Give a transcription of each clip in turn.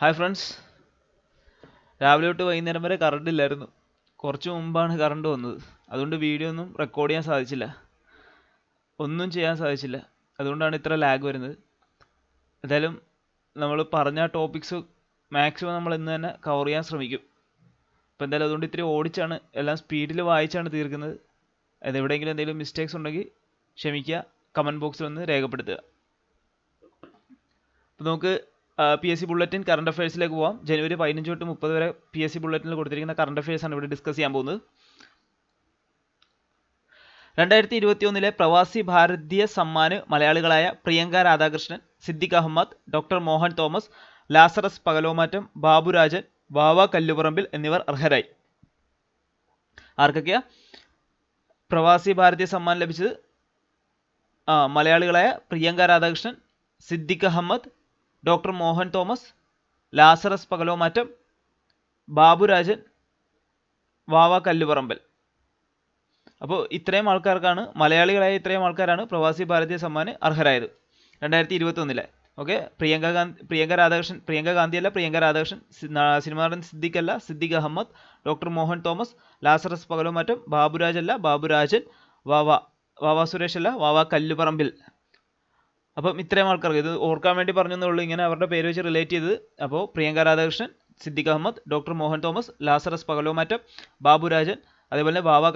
Hi friends, രാവിലെ തൊട്ട് വൈകുന്നേരം വരെ കറണ്ട് ഇല്ലായിരുന്നു. കുറച്ച് മുമ്പാണ് കറണ്ട് വന്നത്. അതുകൊണ്ട് വീഡിയോ ഒന്നും റെക്കോർഡ് ചെയ്യാൻ സാധിച്ചില്ല, ഒന്നും ചെയ്യാൻ സാധിച്ചില്ല. അതുകൊണ്ടാണ് ഇത്ര ലാഗ് വരുന്നത്. എന്തായാലും നമ്മൾ പറഞ്ഞ ടോപ്പിക്സ് മാക്സിമം നമ്മൾ ഇന്ന് തന്നെ കവർ ചെയ്യാൻ ശ്രമിക്കും. അപ്പോൾ എന്തായാലും അതുകൊണ്ട് ഇത്തിരി ഓടിച്ചാണ് എല്ലാം സ്പീഡിൽ വായിച്ചാണ് തീർക്കുന്നത്. അതെവിടെയെങ്കിലും എന്തെങ്കിലും മിസ്റ്റേക്സ് ഉണ്ടെങ്കിൽ ക്ഷമിക്കുക, കമൻറ്റ് ബോക്സിൽ ഒന്ന് രേഖപ്പെടുത്തുക. അപ്പോൾ നമുക്ക് PSC ബുള്ളറ്റിൻ കറണ്ട് അഫയേഴ്സിലേക്ക് പോവാം. ജനുവരി 15 തൊട്ട് 30 വരെ PSC ബുള്ളറ്റിനിൽ കൊടുത്തിരിക്കുന്ന കറണ്ട് അഫയേഴ്സ് ആണ് ഇവിടെ ഡിസ്കസ് ചെയ്യാൻ പോകുന്നത്. 2021 പ്രവാസി ഭാരതീയ സമ്മാന് മലയാളികളായ പ്രിയങ്ക രാധാകൃഷ്ണൻ, സിദ്ദിഖ് അഹമ്മദ്, ഡോക്ടർ മോഹൻ തോമസ്, ലാസറസ് പകലോമാറ്റം, ബാബുരാജൻ, വാവ കല്ലുപറമ്പിൽ എന്നിവർ അർഹരായി. ആർക്കൊക്കെയാ പ്രവാസി ഭാരതീയ സമ്മാൻ ലഭിച്ചത്? മലയാളികളായ പ്രിയങ്ക രാധാകൃഷ്ണൻ, സിദ്ദിഖ് അഹമ്മദ്, ഡോക്ടർ മോഹൻ തോമസ്, ലാസറസ് പകലോമാറ്റം, ബാബുരാജൻ, വാവ കല്ലുപറമ്പൽ. അപ്പോൾ ഇത്രയും ആൾക്കാർക്കാണ്, മലയാളികളായ ഇത്രയും ആൾക്കാരാണ് പ്രവാസി ഭാരതീയ സമ്മാന് അർഹരായത് 2021. ഓക്കെ, പ്രിയങ്ക രാധാകൃഷ്ണൻ, സിനിമാ നടൻ സിദ്ദിഖ് അല്ല, സിദ്ദിഖ് അഹമ്മദ്, ഡോക്ടർ മോഹൻ തോമസ്, ലാസറസ് പകലോമാറ്റം, ബാബുരാജ് അല്ല, ബാബുരാജൻ, വാവ സുരേഷ് അല്ല, വാവ കല്ലുപറമ്പിൽ. അപ്പം ഇത്രയും ആൾക്കാർക്ക് ഇത് ഓർക്കാൻ വേണ്ടി പറഞ്ഞെന്നുള്ളൂ, ഇങ്ങനെ അവരുടെ പേര് വെച്ച് റിലേറ്റ് ചെയ്തത്. അപ്പോൾ പ്രിയങ്ക രാധാകൃഷ്ണൻ, സിദ്ദിഖ് അഹമ്മദ്, ഡോക്ടർ മോഹൻ തോമസ്, ലാസറസ് പകലോമാറ്റം, ബാബുരാജൻ, അതേപോലെ വാവ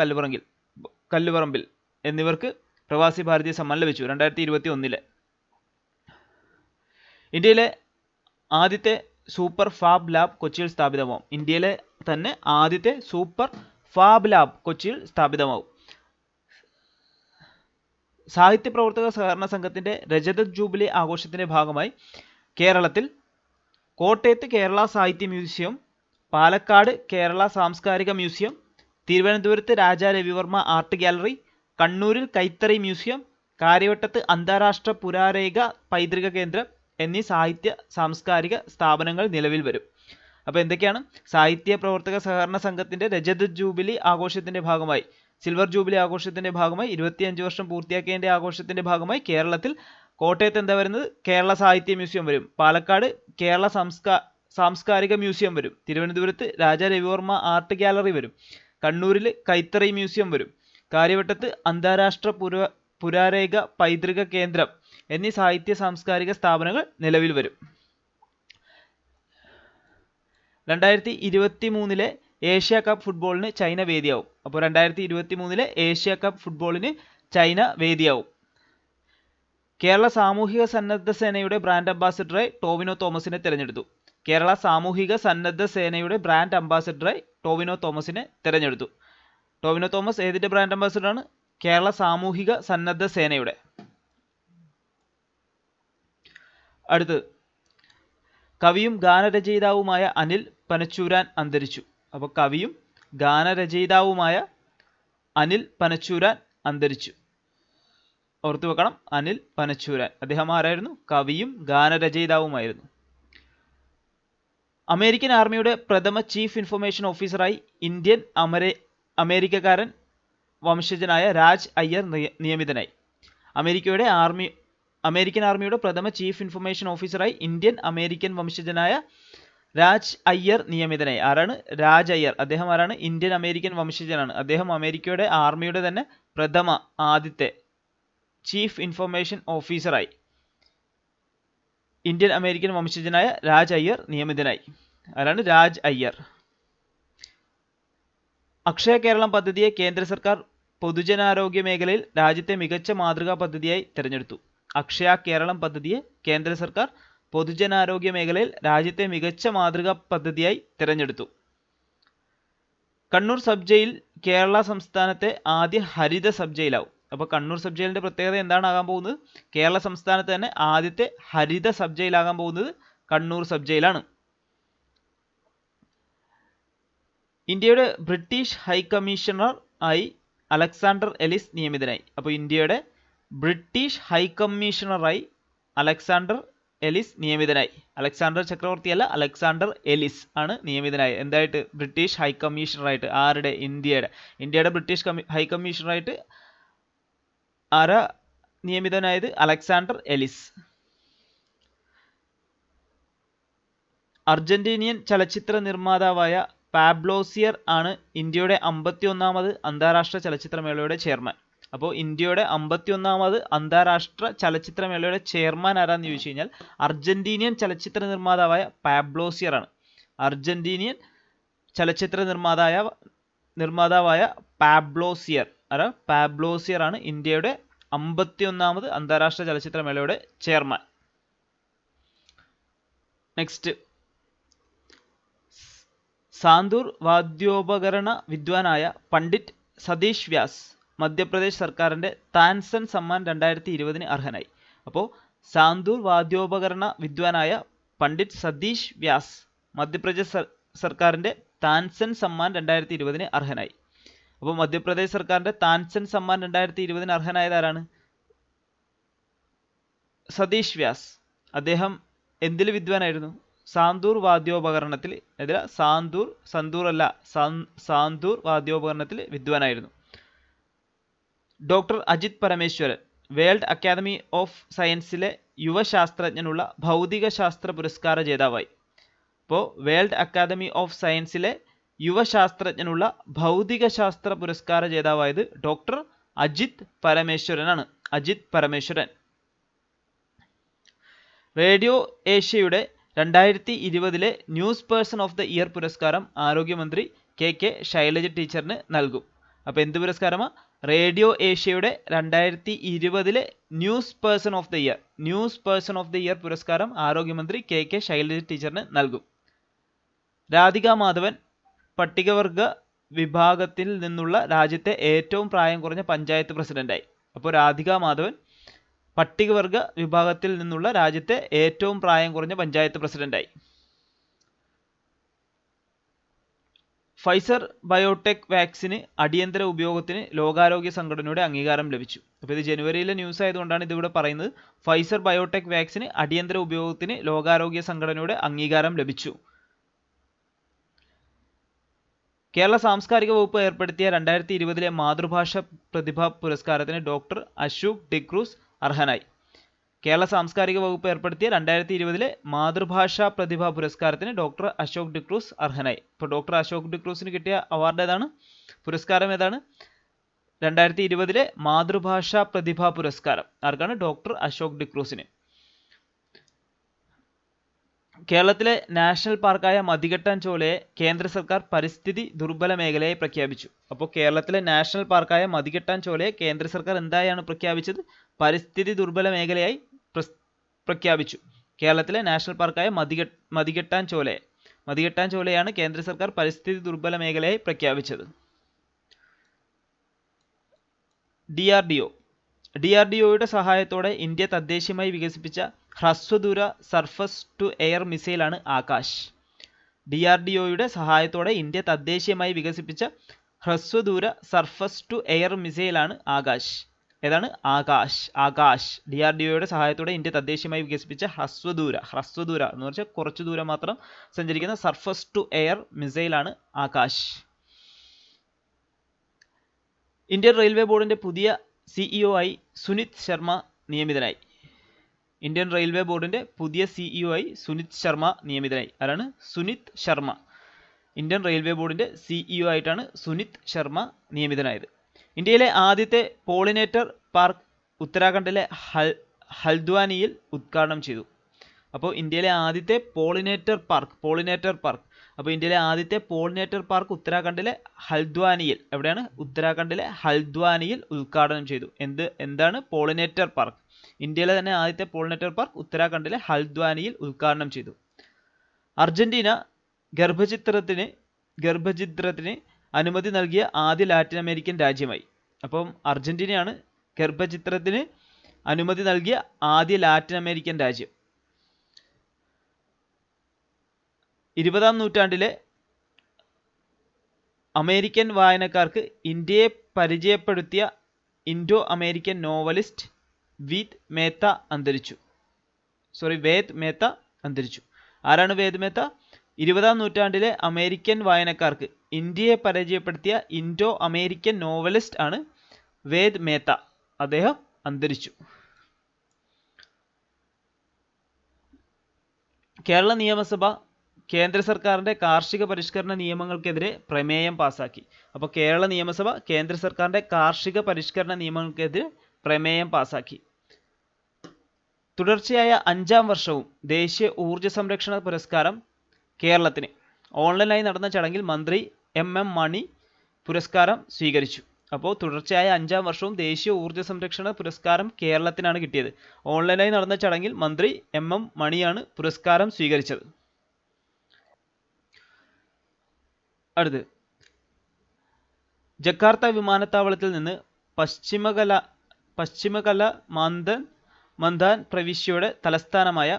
കല്ലുപറമ്പിൽ എന്നിവർക്ക് പ്രവാസി ഭാരതീയ സമ്മാൻ ലഭിച്ചു 2021. ഇന്ത്യയിലെ ആദ്യത്തെ സൂപ്പർ ഫാബ് ലാബ് കൊച്ചിയിൽ സ്ഥാപിതമാവും. ഇന്ത്യയിലെ തന്നെ ആദ്യത്തെ സൂപ്പർ ഫാബ് ലാബ് കൊച്ചിയിൽ സ്ഥാപിതമാവും. സാഹിത്യ പ്രവർത്തക സഹകരണ സംഘത്തിന്റെ രജത ജൂബിലി ആഘോഷത്തിന്റെ ഭാഗമായി കേരളത്തിൽ കോട്ടയത്ത് കേരള സാഹിത്യ മ്യൂസിയം, പാലക്കാട് കേരള സാംസ്കാരിക മ്യൂസിയം, തിരുവനന്തപുരത്ത് രാജാ രവിവർമ്മ ആർട്ട് ഗാലറി, കണ്ണൂരിൽ കൈത്തറി മ്യൂസിയം, കാര്യവട്ടത്ത് അന്താരാഷ്ട്ര പുരാരേഖ പൈതൃക കേന്ദ്രം എന്നീ സാഹിത്യ സാംസ്കാരിക സ്ഥാപനങ്ങൾ നിലവിൽ വരും. അപ്പോൾ എന്തൊക്കെയാണ്? സാഹിത്യ പ്രവർത്തക സഹകരണ സംഘത്തിന്റെ രജത ജൂബിലി ആഘോഷത്തിന്റെ ഭാഗമായി, സിൽവർ ജൂബിലി ആഘോഷത്തിന്റെ ഭാഗമായി 25 വർഷം പൂർത്തിയാക്കിയതിന്റെ ആഘോഷത്തിന്റെ ഭാഗമായി കേരളത്തിൽ കോട്ടയത്ത് എന്താ വരുന്നത്? കേരള സാഹിത്യ മ്യൂസിയം വരും. പാലക്കാട് കേരള സാംസ്കാരിക മ്യൂസിയം വരും. തിരുവനന്തപുരത്ത് രാജാ രവിവർമ്മ ആർട്ട് ഗാലറി വരും. കണ്ണൂരിൽ കൈത്തറി മ്യൂസിയം വരും. കാര്യവട്ടത്ത് അന്താരാഷ്ട്ര പുരാരേഖ പൈതൃക കേന്ദ്രം എന്നീ സാഹിത്യ സാംസ്കാരിക സ്ഥാപനങ്ങൾ നിലവിൽ വരും. 2023 ഏഷ്യ കപ്പ് ഫുട്ബോളിന് ചൈന വേദിയാവും. അപ്പോൾ 2023 ഏഷ്യ കപ്പ് ഫുട്ബോളിന് ചൈന വേദിയാവും. കേരള സാമൂഹിക സന്നദ്ധ സേനയുടെ ബ്രാൻഡ് അംബാസിഡറായി ടോവിനോ തോമസിനെ തിരഞ്ഞെടുത്തു. കേരള സാമൂഹിക സന്നദ്ധ സേനയുടെ ബ്രാൻഡ് അംബാസിഡറായി ടോവിനോ തോമസിനെ തിരഞ്ഞെടുത്തു. ടോവിനോ തോമസ് ഏതിന്റെ ബ്രാൻഡ് അംബാസിഡറാണ്? കേരള സാമൂഹിക സന്നദ്ധ സേനയുടെ. അടുത്തത്, കവിയും ഗാനരചയിതാവുമായ അനിൽ പനച്ചൂരാൻ അന്തരിച്ചു. അപ്പോൾ കവിയും ഗാനരചയിതാവുമായ അനിൽ പനച്ചൂരാൻ അന്തരിച്ചു. ഓർത്തു വെക്കണം, അനിൽ പനച്ചൂരാൻ. അദ്ദേഹം ആരായിരുന്നു? കവിയും ഗാനരചയിതാവുമായിരുന്നു. അമേരിക്കൻ ആർമിയുടെ പ്രഥമ ചീഫ് ഇൻഫർമേഷൻ ഓഫീസറായി ഇന്ത്യൻ അമേരിക്കക്കാരൻ വംശജനായ രാജ് അയ്യർ നിയമിതനായി. അമേരിക്കൻ ആർമിയുടെ പ്രഥമ ചീഫ് ഇൻഫർമേഷൻ ഓഫീസറായി ഇന്ത്യൻ അമേരിക്കൻ വംശജനായ രാജ് അയ്യർ നിയമിതനായി. ആരാണ്? രാജ് അയ്യർ. അദ്ദേഹം ആരാണ്? ഇന്ത്യൻ അമേരിക്കൻ വംശജനാണ്. അദ്ദേഹം അമേരിക്കയുടെ ആർമിയുടെ തന്നെ ആദ്യത്തെ ചീഫ് ഇൻഫർമേഷൻ ഓഫീസറായി ഇന്ത്യൻ അമേരിക്കൻ വംശജനായ രാജ് അയ്യർ നിയമിതനായി. ആരാണ്? രാജ് അയ്യർ. അക്ഷയ കേരളം പദ്ധതിയെ കേന്ദ്ര സർക്കാർ പൊതുജനാരോഗ്യ മേഖലയിൽ രാജ്യത്തെ മികച്ച മാതൃകാ പദ്ധതിയായി തിരഞ്ഞെടുത്തു. അക്ഷയ കേരളം പദ്ധതിയെ കേന്ദ്ര സർക്കാർ പൊതുജനാരോഗ്യ മേഖലയിൽ രാജ്യത്തെ മികച്ച മാതൃകാ പദ്ധതിയായി തിരഞ്ഞെടുത്തു. കണ്ണൂർ സബ് ജയിൽ കേരള സംസ്ഥാനത്തെ ആദ്യ ഹരിത സബ് ജയിലാവും. അപ്പോൾ കണ്ണൂർ സബ് ജയിലിന്റെ പ്രത്യേകത എന്താണ് ആകാൻ പോകുന്നത്? കേരള സംസ്ഥാനത്ത് തന്നെ ആദ്യത്തെ ഹരിത സബ് ജയിലാകാൻ പോകുന്നത് കണ്ണൂർ സബ് ജയിലാണ്. ഇന്ത്യയുടെ ബ്രിട്ടീഷ് ഹൈക്കമ്മീഷണർ ആയി അലക്സാണ്ടർ എലിസ് നിയമിതനായി. അപ്പോൾ ഇന്ത്യയുടെ ബ്രിട്ടീഷ് ഹൈക്കമ്മീഷണറായി അലക്സാണ്ടർ എലിസ് നിയമിതനായി. അലക്സാണ്ടർ ചക്രവർത്തിയല്ല, അലക്സാണ്ടർ എലിസ് ആണ് നിയമിതനായി. എന്തായിട്ട്? ബ്രിട്ടീഷ് ഹൈക്കമ്മീഷണറായിട്ട്. ആരുടെ? ഇന്ത്യയുടെ ബ്രിട്ടീഷ് ഹൈക്കമ്മീഷണറായിട്ട് ആരാ നിയമിതനായത്? Alexander Ellis. അർജന്റീനിയൻ ചലച്ചിത്ര നിർമ്മാതാവായ പാബ്ലോ സിയർ ആണ് ഇന്ത്യയുടെ 51ാമത് അന്താരാഷ്ട്ര ചലച്ചിത്രമേളയുടെ ചെയർമാൻ. അപ്പോൾ ഇന്ത്യയുടെ 51ാമത് അന്താരാഷ്ട്ര ചലച്ചിത്രമേളയുടെ ചെയർമാൻ ആരാന്ന് ചോദിച്ചു കഴിഞ്ഞാൽ അർജന്റീനിയൻ ചലച്ചിത്ര നിർമ്മാതാവായ പാബ്ലോ സിയർ ആണ്. അർജന്റീനിയൻ ചലച്ചിത്ര നിർമ്മാതാവായ പാബ്ലോ സിയർ ആണ് ഇന്ത്യയുടെ 51ാമത് അന്താരാഷ്ട്ര ചലച്ചിത്രമേളയുടെ ചെയർമാൻ. നെക്സ്റ്റ്, സാന്തൂർ വാദ്യോപകരണ വിദ്വാനായ പണ്ഡിറ്റ് സതീഷ് വ്യാസ് മധ്യപ്രദേശ് സർക്കാരിന്റെ താൻസൻ സമ്മാൻ 2020 അർഹനായി. അപ്പോൾ സാന്തൂർ വാദ്യോപകരണ വിദ്വാനായ പണ്ഡിറ്റ് സതീഷ് വ്യാസ് മധ്യപ്രദേശ് സർക്കാരിന്റെ താൻസൻ സമ്മാൻ 2020 അർഹനായി. അപ്പോൾ മധ്യപ്രദേശ് സർക്കാരിന്റെ താൻസൻ സമ്മാൻ 2020 അർഹനായത് ആരാണ്? സതീഷ് വ്യാസ്. അദ്ദേഹം എന്തിൽ വിദ്വാനായിരുന്നു? സാന്തൂർ വാദ്യോപകരണത്തിൽ, സാന്തൂർ വാദ്യോപകരണത്തിൽ വിദ്വാനായിരുന്നു. Doctor Ajit Parameswaran world academy of സയൻസിലെ യുവശാസ്ത്രജ്ഞനുള്ള ഭൗതികശാസ്ത്ര പുരസ്കാര ജേതാവായി. അപ്പോൾ വേൾഡ് അക്കാദമി ഓഫ് സയൻസിലെ യുവശാസ്ത്രജ്ഞനുള്ള ഭൗതികശാസ്ത്ര പുരസ്കാര ജേതാവായത് ഡോക്ടർ അജിത് പരമേശ്വരനാണ്. അജിത് പരമേശ്വരൻ. റേഡിയോ ഏഷ്യയുടെ 2020 news person of the year പുരസ്കാരം ആരോഗ്യമന്ത്രി കെ ശൈലജ ടീച്ചറിന് നൽകും. അപ്പോൾ എന്ത് പുരസ്കാരമാണ്? റേഡിയോ ഏഷ്യയുടെ 2020 news person of the year പുരസ്കാരം ആരോഗ്യമന്ത്രി കെ ശൈലജ ടീച്ചറിന് നൽകും. രാധിക മാധവൻ പട്ടികവർഗ വിഭാഗത്തിൽ നിന്നുള്ള രാജ്യത്തെ ഏറ്റവും പ്രായം കുറഞ്ഞ പഞ്ചായത്ത് പ്രസിഡന്റായി. അപ്പോൾ രാധിക മാധവൻ പട്ടികവർഗ വിഭാഗത്തിൽ നിന്നുള്ള രാജ്യത്തെ ഏറ്റവും പ്രായം കുറഞ്ഞ പഞ്ചായത്ത് പ്രസിഡന്റായി. ഫൈസർ ബയോടെക് വാക്സിന് അടിയന്തര ഉപയോഗത്തിന് ലോകാരോഗ്യ സംഘടനയുടെ അംഗീകാരം ലഭിച്ചു. അപ്പോൾ ഇത് ജനുവരിയിലെ ന്യൂസ് ആയതുകൊണ്ടാണ് ഇതിവിടെ പറയുന്നത്. ഫൈസർ ബയോടെക് വാക്സിന് അടിയന്തര ഉപയോഗത്തിന് ലോകാരോഗ്യ സംഘടനയുടെ അംഗീകാരം ലഭിച്ചു. കേരള സാംസ്കാരിക വകുപ്പ് ഏർപ്പെടുത്തിയ 2020 മാതൃഭാഷ പ്രതിഭാ പുരസ്കാരത്തിന് ഡോക്ടർ അശോക് ഡിക്രൂസ് അർഹനായി. കേരള സാംസ്കാരിക വകുപ്പ് ഏർപ്പെടുത്തിയ 2020 മാതൃഭാഷാ പ്രതിഭാ പുരസ്കാരത്തിന് ഡോക്ടർ അശോക് ഡിക്രൂസ് അർഹനായി. ഇപ്പോൾ ഡോക്ടർ അശോക് ഡിക്രൂസിന് കിട്ടിയ അവാർഡ് ഏതാണ്? പുരസ്കാരം ഏതാണ്? 2020 മാതൃഭാഷാ പ്രതിഭാ പുരസ്കാരം ആർക്കാണ്? ഡോക്ടർ അശോക് ഡിക്രൂസിന്. കേരളത്തിലെ നാഷണൽ പാർക്കായ മതികെട്ടാൻ ചോലയെ കേന്ദ്ര സർക്കാർ പരിസ്ഥിതി ദുർബല മേഖലയായി പ്രഖ്യാപിച്ചു. അപ്പോൾ കേരളത്തിലെ നാഷണൽ പാർക്കായ മതികെട്ടാൻ ചോലയെ കേന്ദ്ര സർക്കാർ എന്തായാണ് പ്രഖ്യാപിച്ചത്? പരിസ്ഥിതി ദുർബല മേഖലയായി പ്രഖ്യാപിച്ചു. കേരളത്തിലെ നാഷണൽ പാർക്കായ മതികെട്ടാൻ ചോലയാണ് കേന്ദ്ര സർക്കാർ പരിസ്ഥിതി ദുർബല മേഖലയായി പ്രഖ്യാപിച്ചത്. DRDOയുടെ സഹായത്തോടെ ഇന്ത്യ തദ്ദേശീയമായി വികസിപ്പിച്ച ഹ്രസ്വദൂര സർഫസ് ടു എയർ മിസൈലാണ് ആകാശ്. DRDOയുടെ സഹായത്തോടെ ഇന്ത്യ തദ്ദേശീയമായി വികസിപ്പിച്ച ഹ്രസ്വദൂര സർഫസ് ടു എയർ മിസൈലാണ് ആകാശ്. ഏതാണ്? ആകാശ്. DRDOയുടെ സഹായത്തോടെ ഇന്ത്യ തദ്ദേശീയമായി വികസിപ്പിച്ച ഹ്രസ്വദൂര എന്ന് പറഞ്ഞാൽ കുറച്ചു ദൂരം മാത്രം സഞ്ചരിക്കുന്ന സർഫസ് ടു എയർ മിസൈലാണ് ആകാശ്. ഇന്ത്യൻ റെയിൽവേ ബോർഡിന്റെ പുതിയ CEO ആയി സുനിത് ശർമ്മ നിയമിതനായി. ഇന്ത്യൻ റെയിൽവേ ബോർഡിന്റെ പുതിയ CEO ആയി സുനിത് ശർമ്മ നിയമിതനായി. ആരാണ്? സുനിത് ശർമ്മ. ഇന്ത്യൻ റെയിൽവേ ബോർഡിന്റെ CEO ആയിട്ടാണ് സുനിത് ശർമ്മ നിയമിതനായത്. ഇന്ത്യയിലെ ആദ്യത്തെ പോളിനേറ്റർ പാർക്ക് ഉത്തരാഖണ്ഡിലെ ഹൽദ്വാനിയിൽ ഉദ്ഘാടനം ചെയ്തു. അപ്പോൾ ഇന്ത്യയിലെ ആദ്യത്തെ പോളിനേറ്റർ പാർക്ക് അപ്പോൾ ഇന്ത്യയിലെ ആദ്യത്തെ പോളിനേറ്റർ പാർക്ക് ഉത്തരാഖണ്ഡിലെ ഹൽദ്വാനിയിൽ, എവിടെയാണ്? ഉത്തരാഖണ്ഡിലെ ഹൽദ്വാനിയിൽ ഉദ്ഘാടനം ചെയ്തു. എന്താണ് പോളിനേറ്റർ പാർക്ക്? ഇന്ത്യയിലെ തന്നെ ആദ്യത്തെ പോളിനേറ്റർ പാർക്ക് ഉത്തരാഖണ്ഡിലെ ഹൽദ്വാനിയിൽ ഉദ്ഘാടനം ചെയ്തു. അർജന്റീന ഗർഭഛിദ്രത്തിന് അനുമതി നൽകിയ ആദ്യ ലാറ്റിൻ അമേരിക്കൻ രാജ്യമായി. അപ്പം അർജന്റീനയാണ് ഗർഭഛിദ്രത്തിന് അനുമതി നൽകിയ ആദ്യ ലാറ്റിൻ അമേരിക്കൻ രാജ്യം. 20ാം നൂറ്റാണ്ടിലെ അമേരിക്കൻ വായനക്കാർക്ക് ഇന്ത്യയെ പരിചയപ്പെടുത്തിയ Indo American novelist Ved Mehta അന്തരിച്ചു. ആരാണ് വേദ് മേത്ത? 20ാം നൂറ്റാണ്ടിലെ അമേരിക്കൻ വായനക്കാർക്ക് ഇന്ത്യയെ പരിചയപ്പെടുത്തിയ ഇൻഡോ അമേരിക്കൻ നോവലിസ്റ്റ് ആണ് വേദ് മേത്ത. അദ്ദേഹം അന്തരിച്ചു. കേരള നിയമസഭ കേന്ദ്ര സർക്കാരിൻ്റെ കാർഷിക പരിഷ്കരണ നിയമങ്ങൾക്കെതിരെ പ്രമേയം പാസാക്കി. അപ്പോൾ കേരള നിയമസഭ കേന്ദ്ര സർക്കാരിൻ്റെ കാർഷിക പരിഷ്കരണ നിയമങ്ങൾക്കെതിരെ പ്രമേയം പാസാക്കി. തുടർച്ചയായ 5-ാം വർഷവും ദേശീയ ഊർജ്ജ സംരക്ഷണ പുരസ്കാരം കേരളത്തിന്. ഓൺലൈനായി നടന്ന ചടങ്ങിൽ മന്ത്രി എം മണി പുരസ്കാരം സ്വീകരിച്ചു. അപ്പോൾ തുടർച്ചയായ 5-ാം വർഷവും ദേശീയ ഊർജ്ജ സംരക്ഷണ പുരസ്കാരം കേരളത്തിനാണ് കിട്ടിയത്. ഓൺലൈനായി നടന്ന ചടങ്ങിൽ മന്ത്രി എം മണിയാണ് പുരസ്കാരം സ്വീകരിച്ചത്. അടുത്ത് ജക്കാർത്ത വിമാനത്താവളത്തിൽ നിന്ന് പശ്ചിമകല മന്ദാൻ പ്രവിശ്യയുടെ തലസ്ഥാനമായ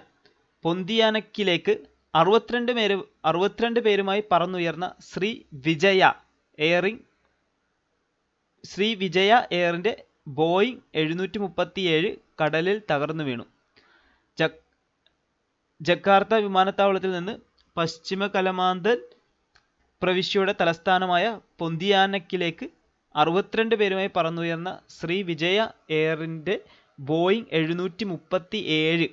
പൊന്തിയാനക്കിലേക്ക് 62 പേരുമായി പറന്നുയർന്ന ശ്രീ വിജയ എയറിന്റെ ബോയിങ് 737 കടലിൽ തകർന്നു വീണു. ജക്കാർത്ത വിമാനത്താവളത്തിൽ നിന്ന് പശ്ചിമകലമാന്തൻ പ്രവിശ്യയുടെ തലസ്ഥാനമായ പൊന്തിയാനക്കിലേക്ക് 62 പേരുമായി പറന്നുയർന്ന ശ്രീ വിജയ എയറിന്റെ ബോയിങ് 737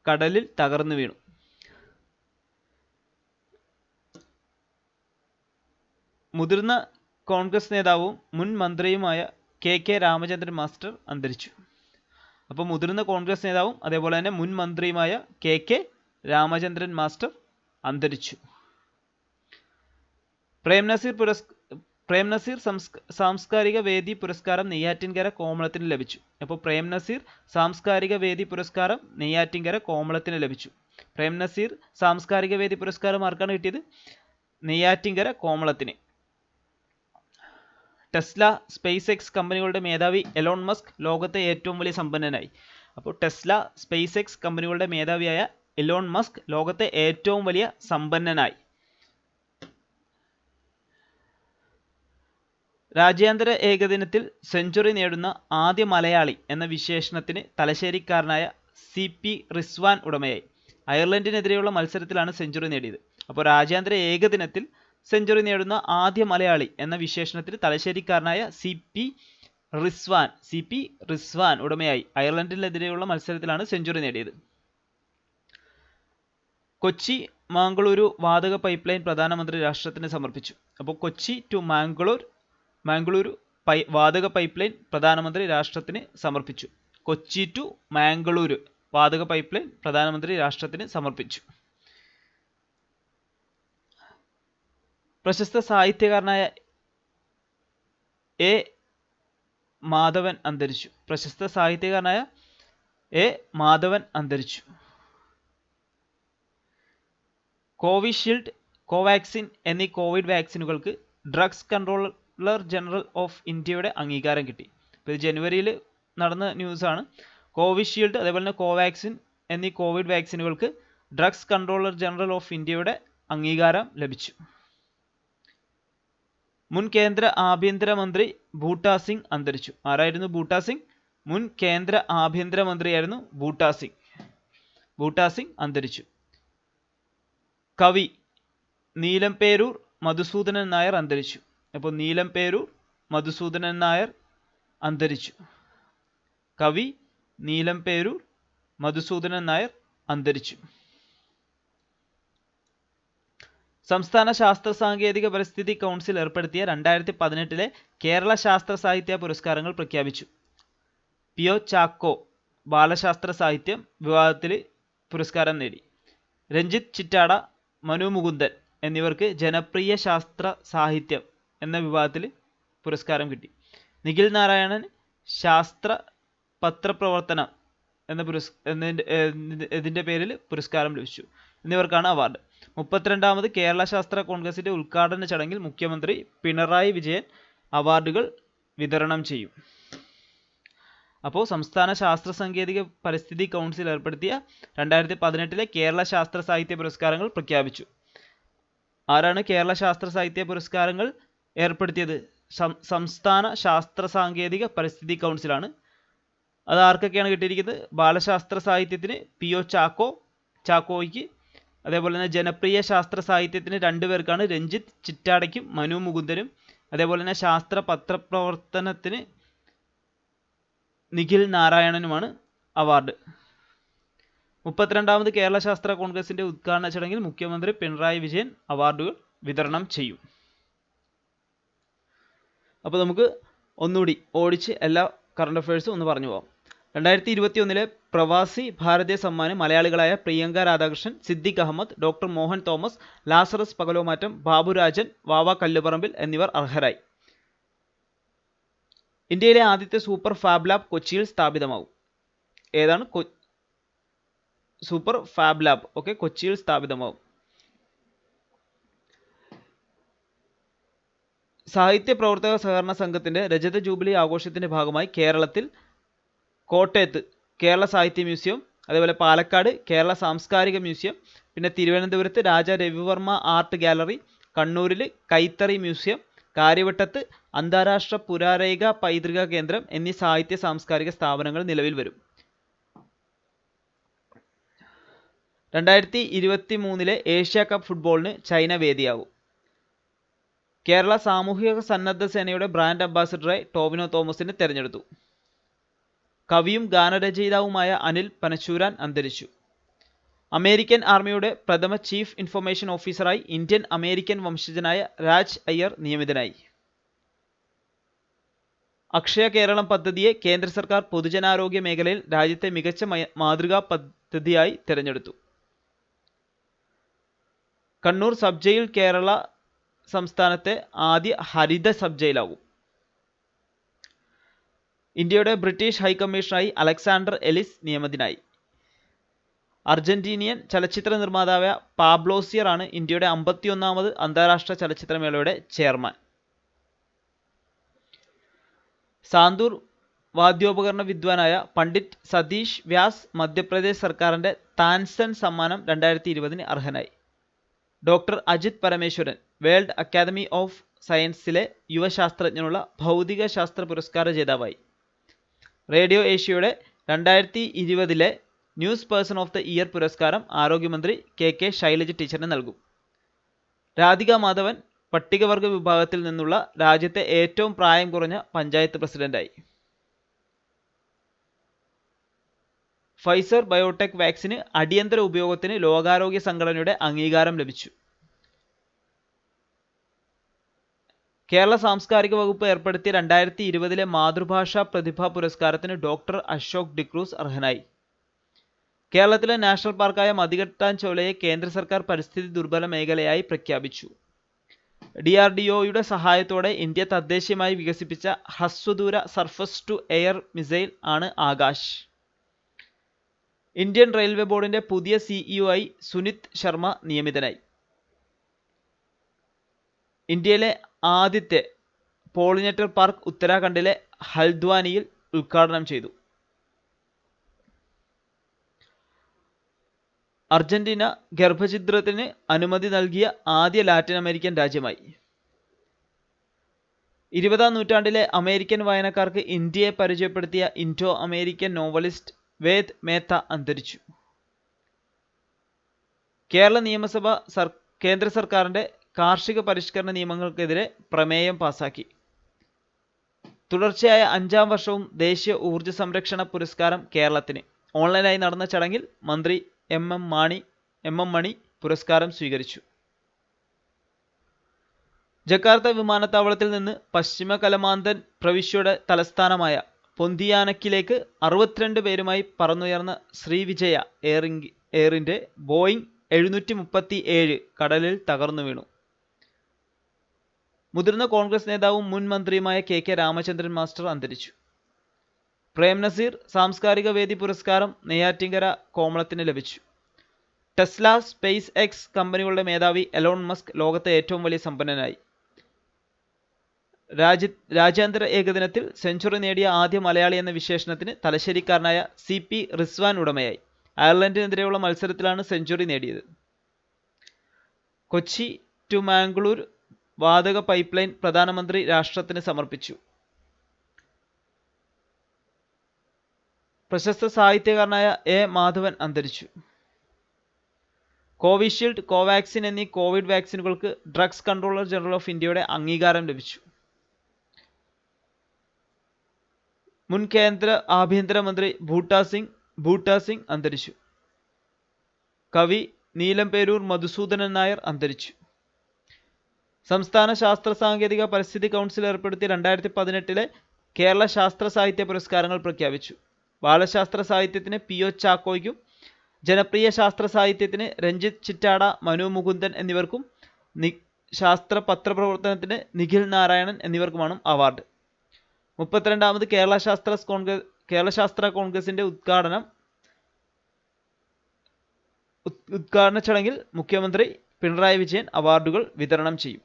കടലിൽ തകർന്നു വീണു. മുതിർന്ന കോൺഗ്രസ് നേതാവും മുൻ മന്ത്രിയുമായ കെ രാമചന്ദ്രൻ മാസ്റ്റർ അന്തരിച്ചു. അപ്പോൾ മുതിർന്ന കോൺഗ്രസ് നേതാവും അതേപോലെ തന്നെ മുൻ മന്ത്രിയുമായ കെ രാമചന്ദ്രൻ മാസ്റ്റർ അന്തരിച്ചു. പ്രേംനസീർ സാംസ്കാരിക വേദി പുരസ്കാരം നെയ്യാറ്റിൻകര കോമളത്തിന് ലഭിച്ചു. അപ്പോൾ പ്രേംനസീർ സാംസ്കാരിക വേദി പുരസ്കാരം നെയ്യാറ്റിൻകര കോമളത്തിന് ലഭിച്ചു. പ്രേംനസീർ സാംസ്കാരിക വേദി പുരസ്കാരം ആർക്കാണ് കിട്ടിയത്? നെയ്യാറ്റിൻകര കോമളത്തിന്. ടെസ്ല, സ്പേസ് എക്സ് കമ്പനികളുടെ മേധാവി എലോൺ മസ്ക് ലോകത്തെ ഏറ്റവും വലിയ സമ്പന്നനായി. അപ്പോൾ ടെസ്ല, സ്പേസ് എക്സ് കമ്പനികളുടെ മേധാവിയായ എലോൺ മസ്ക് ലോകത്തെ ഏറ്റവും വലിയ സമ്പന്നനായി. രാജ്യാന്തര ഏകദിനത്തിൽ സെഞ്ചുറി നേടുന്ന ആദ്യ മലയാളി എന്ന വിശേഷണത്തിന് തലശ്ശേരിക്കാരനായ CP റിസ്വാൻ ഉടമയായി. അയർലൻഡിനെതിരെയുള്ള മത്സരത്തിലാണ് സെഞ്ചുറി നേടിയത്. അപ്പോൾ രാജ്യാന്തര ഏകദിനത്തിൽ സെഞ്ചുറി നേടുന്ന ആദ്യ മലയാളി എന്ന വിശേഷണത്തിന് തലശ്ശേരിക്കാരനായ CP റിസ്വാൻ ഉടമയായി. അയർലൻഡിനെതിരെയുള്ള മത്സരത്തിലാണ് സെഞ്ചുറി നേടിയത്. കൊച്ചി മാംഗ്ലൂരു വാതക പൈപ്പ് ലൈൻ പ്രധാനമന്ത്രി രാഷ്ട്രത്തിന് സമർപ്പിച്ചു. അപ്പോൾ കൊച്ചി ടു മാംഗ്ലൂരു വാതക പൈപ്പ് ലൈൻ പ്രധാനമന്ത്രി രാഷ്ട്രത്തിന് സമർപ്പിച്ചു. കൊച്ചി ടു മാംഗ്ലൂരു വാതക പൈപ്പ് ലൈൻ പ്രധാനമന്ത്രി രാഷ്ട്രത്തിന് സമർപ്പിച്ചു. പ്രശസ്ത സാഹിത്യകാരനായ എ മാധവൻ അന്തരിച്ചു. അന്തരിച്ചു. കോവിഷീൽഡ്, കോവാക്സിൻ എന്നീ കോവിഡ് വാക്സിനുകൾക്ക് ഡ്രഗ്സ് കൺട്രോളർ ജനറൽ ഓഫ് ഇന്ത്യയുടെ അംഗീകാരം കിട്ടി. ഇപ്പോൾ ഇത് ജനുവരിയിൽ നടന്ന ന്യൂസാണ്. കോവിഷീൽഡ് അതേപോലെ തന്നെ കോവാക്സിൻ എന്നീ കോവിഡ് വാക്സിനുകൾക്ക് ഡ്രഗ്സ് കൺട്രോളർ ജനറൽ ഓഫ് ഇന്ത്യയുടെ അംഗീകാരം ലഭിച്ചു. മുൻ കേന്ദ്ര ആഭ്യന്തരമന്ത്രി ബൂട്ടാ സിംഗ് അന്തരിച്ചു. ആരായിരുന്നു ബൂട്ടാ സിംഗ്? മുൻ കേന്ദ്ര ആഭ്യന്തരമന്ത്രിയായിരുന്നു ബൂട്ടാ സിംഗ് അന്തരിച്ചു. കവി നീലംപേരൂർ മധുസൂദനൻ നായർ അന്തരിച്ചു. അപ്പോൾ നീലംപേരൂർ മധുസൂദനൻ നായർ അന്തരിച്ചു. കവി നീലംപേരൂർ മധുസൂദനൻ നായർ അന്തരിച്ചു. സംസ്ഥാന ശാസ്ത്ര സാങ്കേതിക പരിസ്ഥിതി കൗൺസിൽ ഏർപ്പെടുത്തിയ 2018 കേരള ശാസ്ത്ര സാഹിത്യ പുരസ്കാരങ്ങൾ പ്രഖ്യാപിച്ചു. PO ചാക്കോ ബാലശാസ്ത്ര സാഹിത്യം വിഭാഗത്തിൽ പുരസ്കാരം നേടി. രഞ്ജിത്ത് ചിറ്റാട, മനു മുകുന്ദൻ എന്നിവർക്ക് ജനപ്രിയ ശാസ്ത്ര സാഹിത്യം എന്ന വിഭാഗത്തിൽ പുരസ്കാരം കിട്ടി. നിഖിൽ നാരായണൻ ശാസ്ത്ര പത്രപ്രവർത്തനം ഇതിൻ്റെ പേരിൽ പുരസ്കാരം ലഭിച്ചു. എന്നിവർക്കാണ് അവാർഡ്. 32ാമത് കേരള ശാസ്ത്ര കോൺഗ്രസിന്റെ ഉദ്ഘാടന ചടങ്ങിൽ മുഖ്യമന്ത്രി പിണറായി വിജയൻ അവാർഡുകൾ വിതരണം ചെയ്യും. അപ്പോൾ സംസ്ഥാന ശാസ്ത്ര സാങ്കേതിക പരിസ്ഥിതി കൗൺസിൽ ഏർപ്പെടുത്തിയ 2018 കേരള ശാസ്ത്ര സാഹിത്യ പുരസ്കാരങ്ങൾ പ്രഖ്യാപിച്ചു. ആരാണ് കേരള ശാസ്ത്ര സാഹിത്യ പുരസ്കാരങ്ങൾ ഏർപ്പെടുത്തിയത്? സംസ്ഥാന ശാസ്ത്ര സാങ്കേതിക പരിസ്ഥിതി കൗൺസിലാണ്. അത് ആർക്കൊക്കെയാണ് കിട്ടിയിരിക്കുന്നത്? ബാലശാസ്ത്ര സാഹിത്യത്തിന് PO ചാക്കോയ്ക്ക്, അതേപോലെ തന്നെ ജനപ്രിയ ശാസ്ത്ര സാഹിത്യത്തിന് 2 പേർക്കാണ്, രഞ്ജിത്ത് ചിറ്റാടയ്ക്കും മനു മുകുന്ദനും. അതേപോലെ തന്നെ ശാസ്ത്ര പത്രപ്രവർത്തനത്തിന് നിഖിൽ നാരായണനുമാണ് അവാർഡ്. 32ാമത് കേരള ശാസ്ത്ര കോൺഗ്രസിന്റെ ഉദ്ഘാടന ചടങ്ങിൽ മുഖ്യമന്ത്രി പിണറായി വിജയൻ അവാർഡുകൾ വിതരണം ചെയ്യും. അപ്പോൾ നമുക്ക് ഒന്നുകൂടി ഓടിച്ച് എല്ലാ കറണ്ട് അഫയേഴ്സും ഒന്ന് പറഞ്ഞു പോകാം. 2021 പ്രവാസി ഭാരതീയ സമ്മാന് മലയാളികളായ പ്രിയങ്ക രാധാകൃഷ്ണൻ, സിദ്ദിഖ് അഹമ്മദ്, ഡോക്ടർ മോഹൻ തോമസ്, ലാസറസ് പകലോമാറ്റം, ബാബുരാജൻ, വാവ കല്ലുപറമ്പിൽ എന്നിവർ അർഹരായി. ഇന്ത്യയിലെ ആദ്യത്തെ സൂപ്പർ ഫാബ് ലാബ് കൊച്ചിയിൽ സ്ഥാപിതമാകും. ഏതാണ്? സൂപ്പർ ഫാബ് ലാബ് കൊച്ചിയിൽ സ്ഥാപിതമാകും. സാഹിത്യ പ്രവർത്തക സഹകരണ സംഘത്തിന്റെ രജത ജൂബിലി ആഘോഷത്തിന്റെ ഭാഗമായി കേരളത്തിൽ കോട്ടയത്ത് കേരള സാഹിത്യ മ്യൂസിയം, അതേപോലെ പാലക്കാട് കേരള സാംസ്കാരിക മ്യൂസിയം, പിന്നെ തിരുവനന്തപുരത്ത് രാജ രവിവർമ്മ ആർട്ട് ഗാലറി, കണ്ണൂരിൽ കൈത്തറി മ്യൂസിയം, കാര്യവട്ടത്ത് അന്താരാഷ്ട്ര പുരാരേഖ പൈതൃക കേന്ദ്രം എന്നീ സാഹിത്യ സാംസ്കാരിക സ്ഥാപനങ്ങൾ നിലവിൽ വരും. 2023 ഏഷ്യ കപ്പ് ഫുട്ബോളിന് ചൈന വേദിയാകും. കേരള സാമൂഹിക സന്നദ്ധ സേനയുടെ ബ്രാൻഡ് അംബാസിഡറായി ടോവിനോ തോമസിനെ തെരഞ്ഞെടുത്തു. കവിയും ഗാനരചയിതാവുമായ അനിൽ പനശൂരാൻ അന്തരിച്ചു. അമേരിക്കൻ ആർമിയുടെ പ്രഥമ ചീഫ് ഇൻഫർമേഷൻ ഓഫീസറായി ഇന്ത്യൻ അമേരിക്കൻ വംശജനായ രാജ് അയ്യർ നിയമിതനായി. അക്ഷയ കേരളം പദ്ധതിയെ കേന്ദ്ര സർക്കാർ പൊതുജനാരോഗ്യ മേഖലയിൽ രാജ്യത്തെ മികച്ച മാതൃകാ പദ്ധതിയായി തിരഞ്ഞെടുത്തു. കണ്ണൂർ സബ് ജയിൽ കേരള സംസ്ഥാനത്തെ ആദ്യ ഹരിത സബ് ജയിലാകും. ഇന്ത്യയുടെ ബ്രിട്ടീഷ് ഹൈക്കമ്മീഷണറായി അലക്സാണ്ടർ എലിസ് നിയമിതനായി. അർജന്റീനിയൻ ചലച്ചിത്ര നിർമ്മാതാവായ പാബ്ലോ സിയർ ആണ് ഇന്ത്യയുടെ 51ാമത് അന്താരാഷ്ട്ര ചലച്ചിത്രമേളയുടെ ചെയർമാൻ. സാന്തൂർ വാദ്യോപകരണ വിദ്വാനായ പണ്ഡിറ്റ് സതീഷ് വ്യാസ് മധ്യപ്രദേശ് സർക്കാരിന്റെ താൻസൻ സമ്മാനം 2020 അർഹനായി. Doctor Ajit Parameswaran world academy of സയൻസിലെ യുവശാസ്ത്രജ്ഞനുള്ള ഭൗതിക ശാസ്ത്ര പുരസ്കാര ജേതാവായി. റേഡിയോ ഏഷ്യയുടെ 2020 news person of the year പുരസ്കാരം ആരോഗ്യമന്ത്രി കെ ശൈലജ ടീച്ചറിന് നൽകും. രാധിക മാധവൻ പട്ടികവർഗ വിഭാഗത്തിൽ നിന്നുള്ള രാജ്യത്തെ ഏറ്റവും പ്രായം കുറഞ്ഞ പഞ്ചായത്ത് പ്രസിഡന്റായി. ഫൈസർ ബയോടെക് വാക്സിന് അടിയന്തര ഉപയോഗത്തിന് ലോകാരോഗ്യ സംഘടനയുടെ അംഗീകാരം ലഭിച്ചു. കേരള സാംസ്കാരിക വകുപ്പ് ഏർപ്പെടുത്തിയ 2020 മാതൃഭാഷാ പ്രതിഭാ പുരസ്കാരത്തിന് ഡോക്ടർ അശോക് ഡിക്രൂസ് അർഹനായി. കേരളത്തിലെ നാഷണൽ പാർക്കായ മതികെട്ടാൻചോലയെ കേന്ദ്ര സർക്കാർ പരിസ്ഥിതി ദുർബല മേഖലയായി പ്രഖ്യാപിച്ചു. DRDOയുടെ സഹായത്തോടെ ഇന്ത്യ തദ്ദേശീയമായി വികസിപ്പിച്ച ഹ്രസ്വദൂര സർഫസ് ടു എയർ മിസൈൽ ആണ് ആകാശ്. ഇന്ത്യൻ റെയിൽവേ ബോർഡിന്റെ പുതിയ CEO ആയി സുനിത് ശർമ്മ നിയമിതനായി. ഇന്ത്യയിലെ ആദ്യത്തെ പോളിനേറ്റർ പാർക്ക് ഉത്തരാഖണ്ഡിലെ ഹൽദ്വാനിയിൽ ഉദ്ഘാടനം ചെയ്തു. അർജന്റീന ഗർഭഛിദ്രത്തിന് അനുമതി നൽകിയ ആദ്യ ലാറ്റിൻ അമേരിക്കൻ രാജ്യമായി. 20ാം നൂറ്റാണ്ടിലെ അമേരിക്കൻ വായനക്കാർക്ക് ഇന്ത്യയെ പരിചയപ്പെടുത്തിയ Indo American novelist Ved Mehta അന്തരിച്ചു. കേരള നിയമസഭ കേന്ദ്ര സർക്കാരിന്റെ കാർഷിക പരിഷ്കരണ നിയമങ്ങൾക്കെതിരെ പ്രമേയം പാസാക്കി. തുടർച്ചയായ 5ാം വർഷവും ദേശീയ ഊർജ്ജ സംരക്ഷണ പുരസ്കാരം കേരളത്തിന്. ഓൺലൈനായി നടന്ന ചടങ്ങിൽ മന്ത്രി എം എം മണി പുരസ്കാരം സ്വീകരിച്ചു. ജക്കാർത്ത വിമാനത്താവളത്തിൽ നിന്ന് പശ്ചിമ കലമാന്തൻ പ്രവിശ്യയുടെ തലസ്ഥാനമായ പൊന്തിയാനക്കിലേക്ക് 62 പേരുമായി പറന്നുയർന്ന ശ്രീവിജയ എയറിന്റെ ബോയിംഗ് 737 കടലിൽ തകർന്നു വീണു. മുതിർന്ന കോൺഗ്രസ് നേതാവും മുൻ മന്ത്രിയുമായ കെ രാമചന്ദ്രൻ മാസ്റ്റർ അന്തരിച്ചു. പ്രേം നസീർ സാംസ്കാരിക വേദി പുരസ്കാരം നെയ്യാറ്റിൻകര കോമളത്തിന് ലഭിച്ചു. ടെസ്ല, സ്പേസ് എക്സ് കമ്പനികളുടെ മേധാവി എലോൺ മസ്ക് ലോകത്തെ ഏറ്റവും വലിയ സമ്പന്നനായി. രാജ്യാന്തര ഏകദിനത്തിൽ സെഞ്ചുറി നേടിയ ആദ്യ മലയാളി എന്ന വിശേഷണത്തിന് തലശ്ശേരിക്കാരനായ CP റിസ്വാൻ ഉടമയായി. അയർലൻഡിനെതിരെയുള്ള മത്സരത്തിലാണ് സെഞ്ചുറി നേടിയത്. കൊച്ചി ടു മാംഗ്ലൂർ വാതക പൈപ്പ് ലൈൻ പ്രധാനമന്ത്രി രാഷ്ട്രത്തിന് സമർപ്പിച്ചു. പ്രശസ്ത സാഹിത്യകാരനായ A. മാധവൻ അന്തരിച്ചു. കോവിഷീൽഡ്, കോവാക്സിൻ എന്നീ കോവിഡ് വാക്സിനുകൾക്ക് ഡ്രഗ്സ് കൺട്രോളർ ജനറൽ ഓഫ് ഇന്ത്യയുടെ അംഗീകാരം ലഭിച്ചു. മുൻ കേന്ദ്ര ആഭ്യന്തരമന്ത്രി ബൂട്ടാ സിംഗ് അന്തരിച്ചു. കവി നീലംപേരൂർ മധുസൂദനൻ നായർ അന്തരിച്ചു. സംസ്ഥാന ശാസ്ത്ര സാങ്കേതിക പരിസ്ഥിതി കൗൺസിൽ ഏർപ്പെടുത്തി 2018 കേരള ശാസ്ത്ര സാഹിത്യ പുരസ്കാരങ്ങൾ പ്രഖ്യാപിച്ചു. ബാലശാസ്ത്ര സാഹിത്യത്തിന് PO ചാക്കോയ്ക്കും ജനപ്രിയ ശാസ്ത്ര സാഹിത്യത്തിന് രഞ്ജിത്ത് ചിറ്റാട, മനു മുകുന്ദൻ എന്നിവർക്കും, ശാസ്ത്ര പത്രപ്രവർത്തനത്തിന് നിഖിൽ നാരായണൻ എന്നിവർക്കുമാണ് അവാർഡ്. 32ാമത് കേരള ശാസ്ത്ര കോൺഗ്രസിന്റെ ഉദ്ഘാടന ചടങ്ങിൽ മുഖ്യമന്ത്രി പിണറായി വിജയൻ അവാർഡുകൾ വിതരണം ചെയ്യും.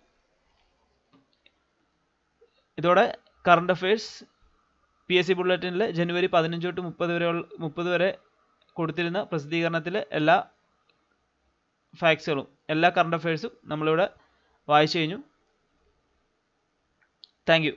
ഇതോടെ കറണ്ട് അഫയേഴ്സ് PSC ബുള്ളറ്റിനിലെ ജനുവരി 15 തൊട്ട് 30 വരെ കൊടുത്തിരുന്ന പ്രസിദ്ധീകരണത്തിലെ എല്ലാ ഫാക്ട്സുകളും, എല്ലാ കറണ്ട് അഫയേഴ്സും നമ്മളിവിടെ വായിച്ചു കഴിഞ്ഞു. Thank you.